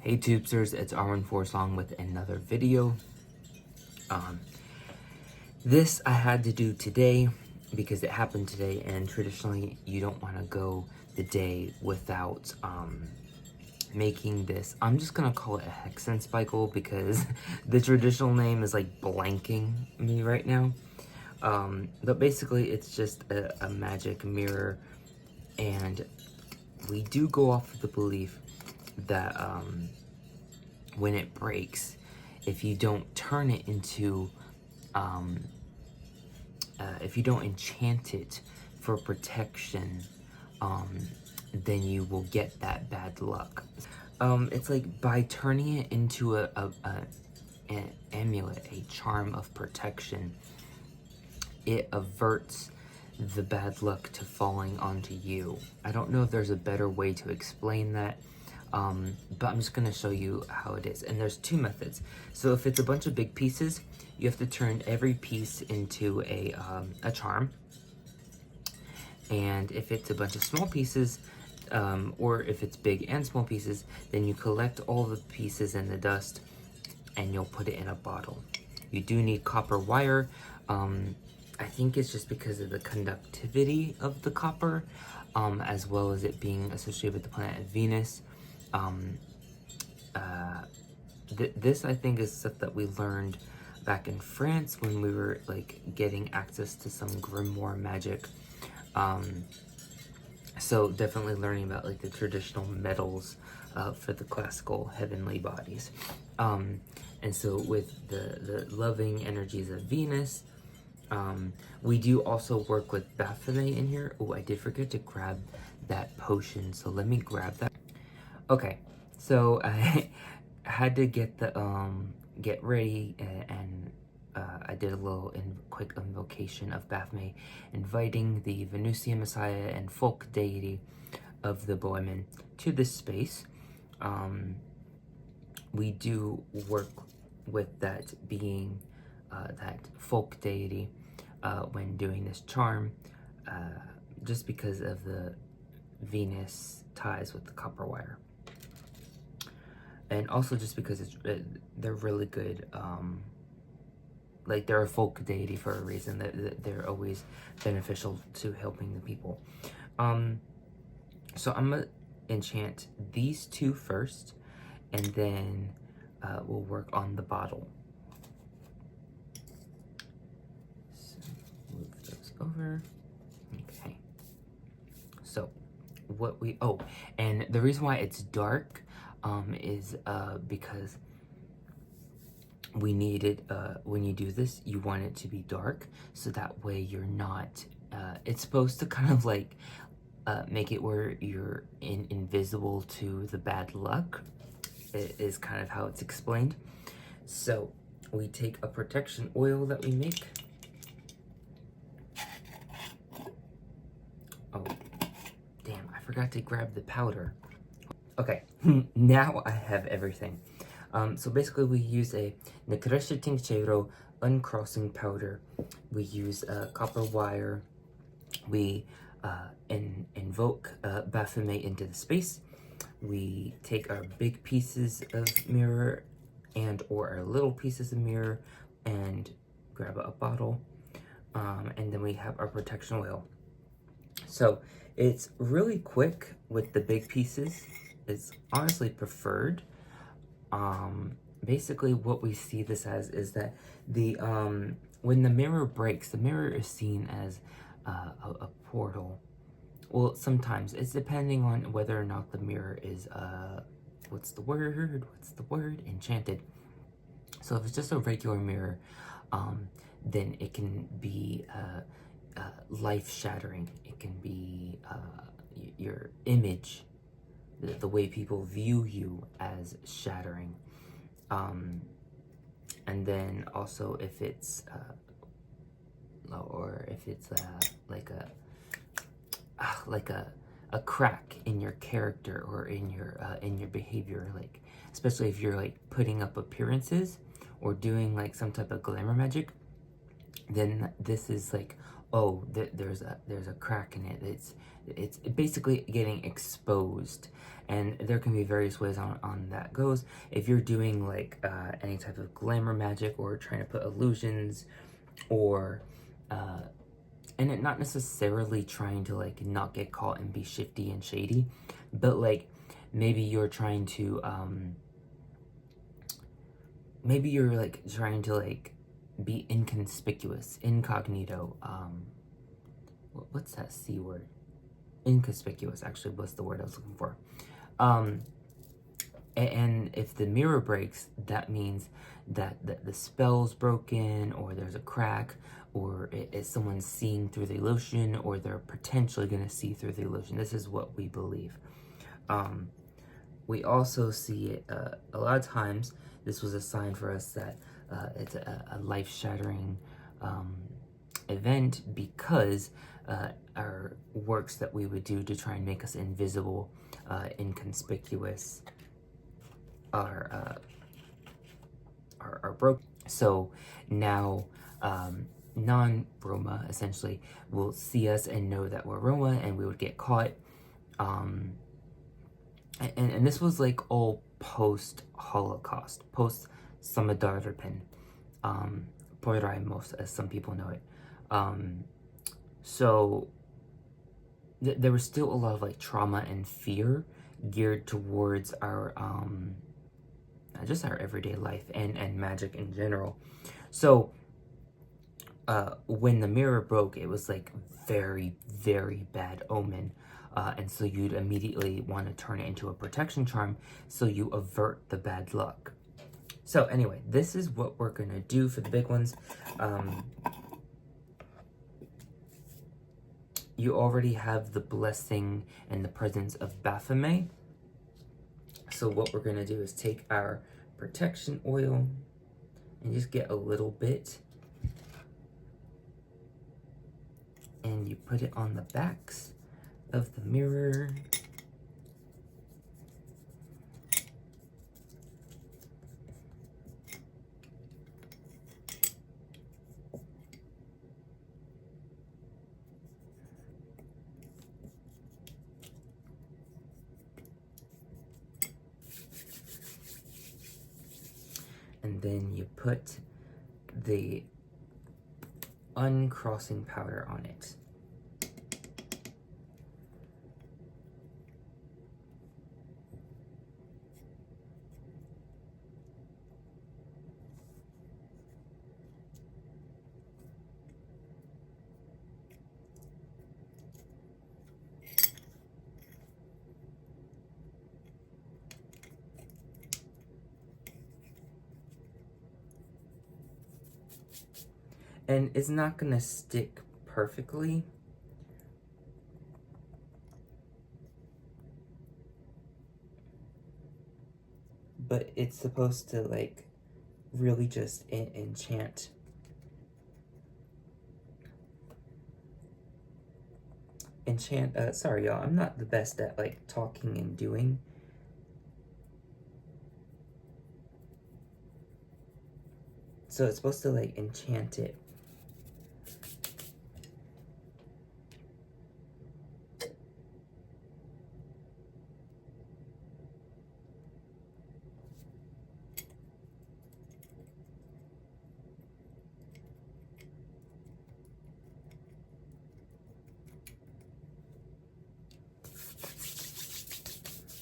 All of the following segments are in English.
Hey Tubesters, it's R14 with another video. This I had to do today because it happened today, and traditionally you don't want to go the day without making this. I'm just gonna call it a Hexenspiegel because the traditional name is like blanking me right now. But basically it's just a magic mirror, and we do go off of the belief that when it breaks, if you don't turn it into, if you don't enchant it for protection, then you will get that bad luck. It's like by turning it into an amulet, a charm of protection, it averts the bad luck to falling onto you. I don't know if there's a better way to explain that, but I'm just gonna show you how it is. And there's two methods. So if it's a bunch of big pieces, you have to turn every piece into a charm. And if it's a bunch of small pieces, or if it's big and small pieces, then you collect all the pieces in the dust and you'll put it in a bottle. You do need copper wire. I think it's just because of the conductivity of the copper, as well as it being associated with the planet Venus. This I think is stuff that we learned back in France when we were like getting access to some grimoire magic. So definitely learning about like the traditional metals for the classical heavenly bodies. And so with the loving energies of Venus, we do also work with Baphomet in here. Oh, I did forget to grab that potion, so let me grab that. Okay, so I had to get the get ready, and I did a little quick invocation of Baphomet, inviting the Venusian Messiah and folk deity of the Bohemian to this space. We do work with that being, that folk deity, when doing this charm, just because of the Venus ties with the copper wire. And also just because they're really good, like they're a folk deity for a reason, that they're always beneficial to helping the people. So I'm gonna enchant these two first, and then we'll work on the bottle. So move those over. Okay. So what we, oh, and the reason why it's dark is because we needed, when you do this, you want it to be dark, so that way you're not, it's supposed to kind of like make it where you're invisible to the bad luck, is kind of how it's explained. So we take a protection oil that we make. Oh, damn, I forgot to grab the powder. Okay, now I have everything. So basically we use a Necresce Tincero uncrossing powder. We use copper wire. We invoke Baphomet into the space. We take our big pieces of mirror and or our little pieces of mirror and grab a bottle. And then we have our protection oil. So it's really quick with the big pieces. It's honestly preferred. Basically what we see this as is that the when the mirror breaks, the mirror is seen as a portal. Well, sometimes it's depending on whether or not the mirror is what's the word, enchanted. So if it's just a regular mirror, then it can be life-shattering. It can be your image, the way people view you, as shattering. And then also if it's or if it's like a crack in your character or in your behavior, like especially if you're like putting up appearances or doing like some type of glamour magic, then this is like oh, there's a crack in it. It's basically getting exposed, and there can be various ways on that goes. If you're doing like any type of glamour magic or trying to put illusions, or and it not necessarily trying to like not get caught and be shifty and shady, but like maybe you're trying to maybe you're like trying to like be inconspicuous, incognito. What's that C word? Inconspicuous actually was the word I was looking for. And if the mirror breaks, that means that the spell's broken, or there's a crack, or is someone seeing through the illusion, or they're potentially going to see through the illusion. This is what we believe. We also see it a lot of times. This was a sign for us that it's a life-shattering event, because our works that we would do to try and make us invisible, inconspicuous, are broken. So now non-Roma essentially will see us and know that we're Roma, and we would get caught. And this was like all post-Holocaust, post-Samadarpin, Poiraimos, as some people know it. So there was still a lot of like trauma and fear geared towards our just our everyday life and magic in general. So when the mirror broke, it was like very, very bad omen. And so you'd immediately want to turn it into a protection charm so you avert the bad luck. So anyway, this is what we're going to do for the big ones. You already have the blessing and the presence of Baphomet. So what we're going to do is take our protection oil and just get a little bit. And you put it on the backs of the mirror. And then you put the uncrossing powder on it. And it's not gonna stick perfectly, but it's supposed to like really just enchant. Sorry y'all, I'm not the best at like talking and doing. So it's supposed to like enchant it.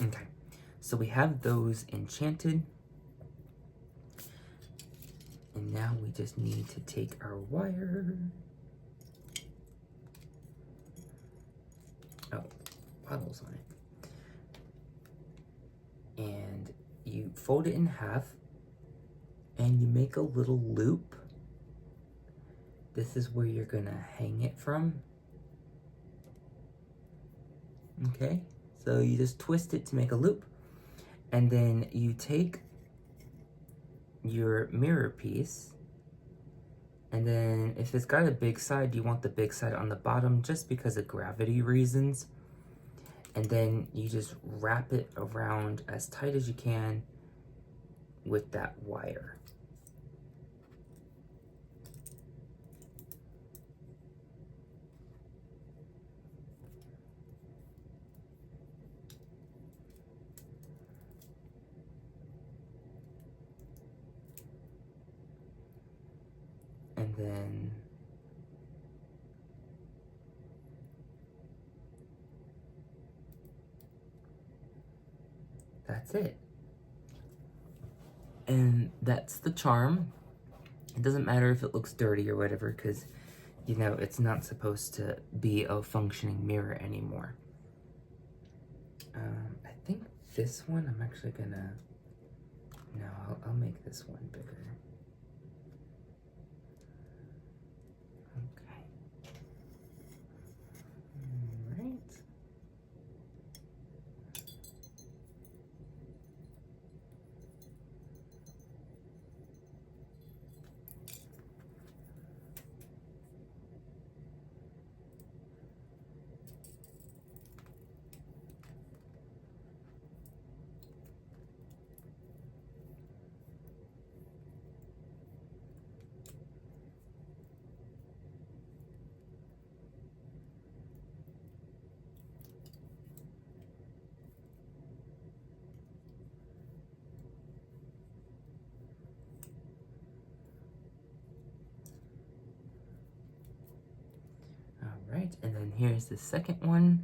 Okay, so we have those enchanted. And now we just need to take our wire. Oh, puddles on it. And you fold it in half and you make a little loop. This is where you're gonna hang it from. Okay, so you just twist it to make a loop. And then you take your mirror piece, and then if it's got a big side, you want the big side on the bottom just because of gravity reasons. And then you just wrap it around as tight as you can with that wire. And then that's it. And that's the charm. It doesn't matter if it looks dirty or whatever, because, you know, it's not supposed to be a functioning mirror anymore. I think this one I'm actually gonna, no, I'll make this one bigger. Okay. All right. Alright, and then here's the second one.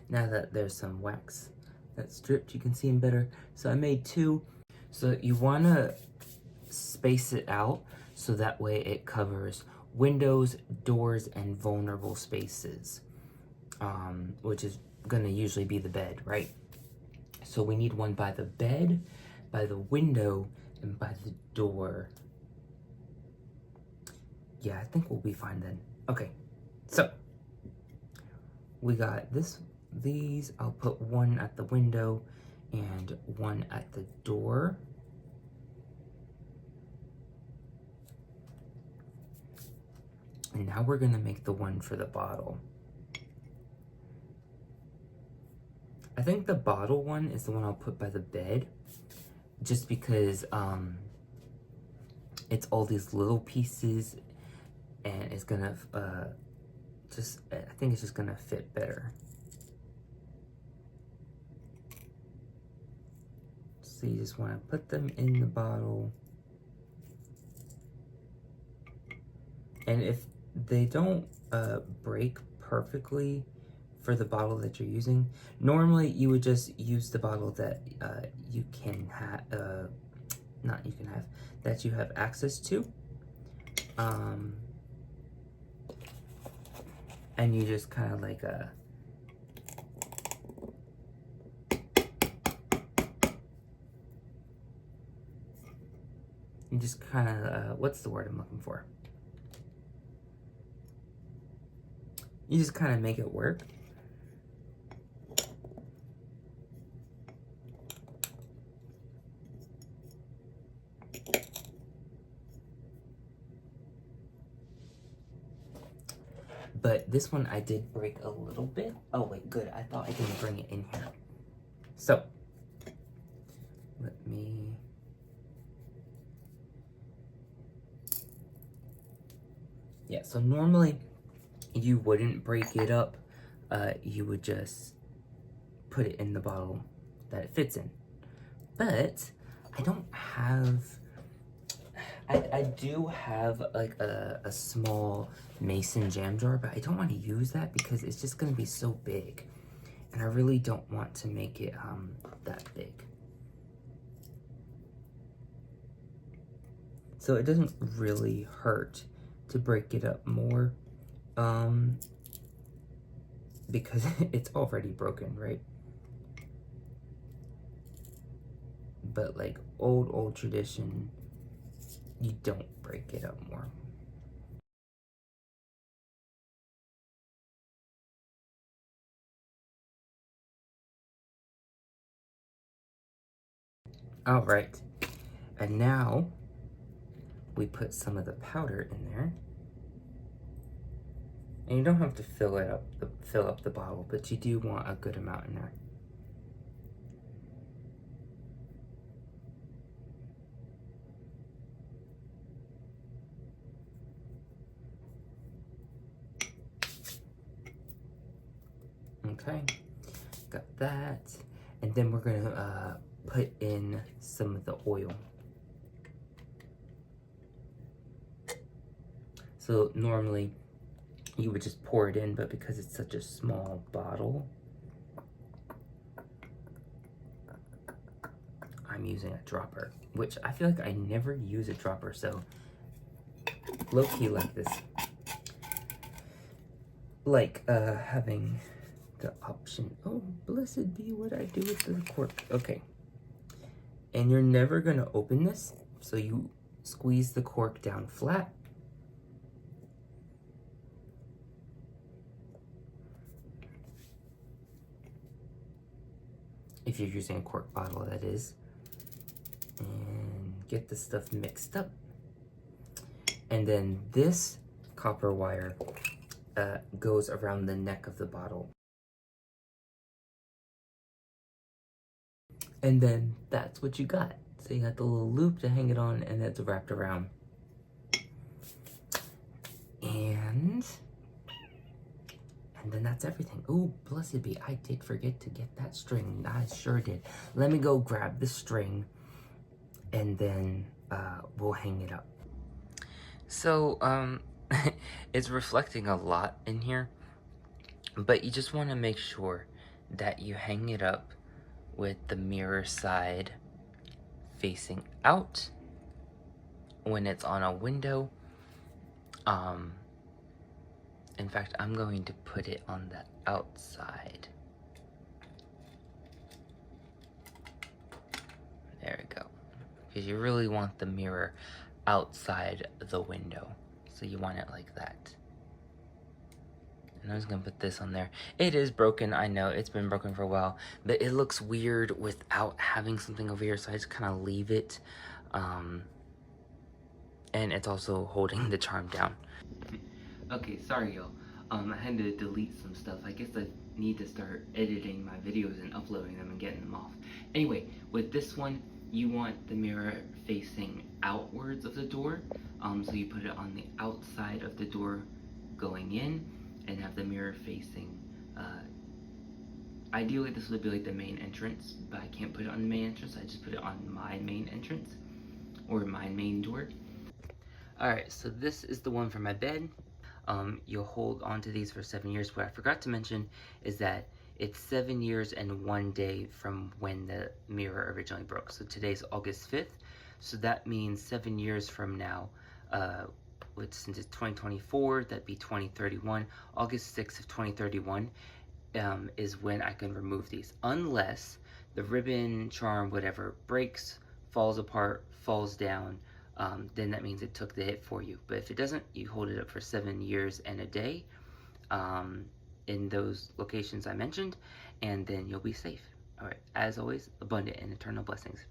Now that there's some wax that's dripped, you can see them better. So I made two. So you want to space it out so that way it covers windows, doors, and vulnerable spaces, which is going to usually be the bed, right? So we need one by the bed, by the window, and by the door. Yeah, I think we'll be fine then. Okay, so we got these. I'll put one at the window and one at the door. And now we're gonna make the one for the bottle. I think the bottle one is the one I'll put by the bed, just because it's all these little pieces, and it's gonna I think it's just gonna fit better. So you just want to put them in the bottle, and if they don't break perfectly for the bottle that you're using, normally you would just use the bottle that you can have, that you have access to, and you just kind of like you just kind of what's the word I'm looking for? You just kind of make it work. But this one I did break a little bit. Oh wait, good. I thought I didn't bring it in here. So, let me... Yeah, so normally you wouldn't break it up. You would just put it in the bottle that it fits in. But I don't have... I do have like a small mason jam jar, but I don't want to use that because it's just going to be so big. And I really don't want to make it that big. So it doesn't really hurt to break it up more, because it's already broken, right? But like old tradition, you don't break it up more. All right, and now we put some of the powder in there. And you don't have to fill up the bottle, but you do want a good amount in there. Okay, got that. And then we're gonna put in some of the oil. So normally you would just pour it in, but because it's such a small bottle, I'm using a dropper, which I feel like I never use a dropper, so low-key like this. Like having the option. Oh, blessed be what I do with the cork. Okay. And you're never gonna open this, so you squeeze the cork down flat. If you're using a cork bottle, that is. And get the stuff mixed up. And then this copper wire goes around the neck of the bottle. And then that's what you got. So you got the little loop to hang it on, and that's wrapped around. And then that's everything. Oh, blessed be, I did forget to get that string. I sure did. Let me go grab the string, and then we'll hang it up. So, it's reflecting a lot in here, but you just want to make sure that you hang it up with the mirror side facing out when it's on a window. In fact, I'm going to put it on the outside. There we go. Because you really want the mirror outside the window. So you want it like that. And I'm just gonna put this on there. It is broken, I know, it's been broken for a while, but it looks weird without having something over here, so I just kind of leave it. And it's also holding the charm down. Okay, sorry y'all. I had to delete some stuff. I guess I need to start editing my videos and uploading them and getting them off. Anyway, with this one, you want the mirror facing outwards of the door. So you put it on the outside of the door going in and have the mirror facing, ideally this would be like the main entrance, but I can't put it on the main entrance. I just put it on my main entrance or my main door. Alright, so this is the one for my bed. You'll hold on to these for 7 years. What I forgot to mention is that it's 7 years and 1 day from when the mirror originally broke. So today's August 5th. So that means 7 years from now, since it's 2024, that'd be 2031. August 6th of 2031 is when I can remove these. Unless the ribbon, charm, whatever, breaks, falls apart, falls down, then that means it took the hit for you. But if it doesn't, you hold it up for 7 years and a day in those locations I mentioned, and then you'll be safe. All right, as always, abundant and eternal blessings.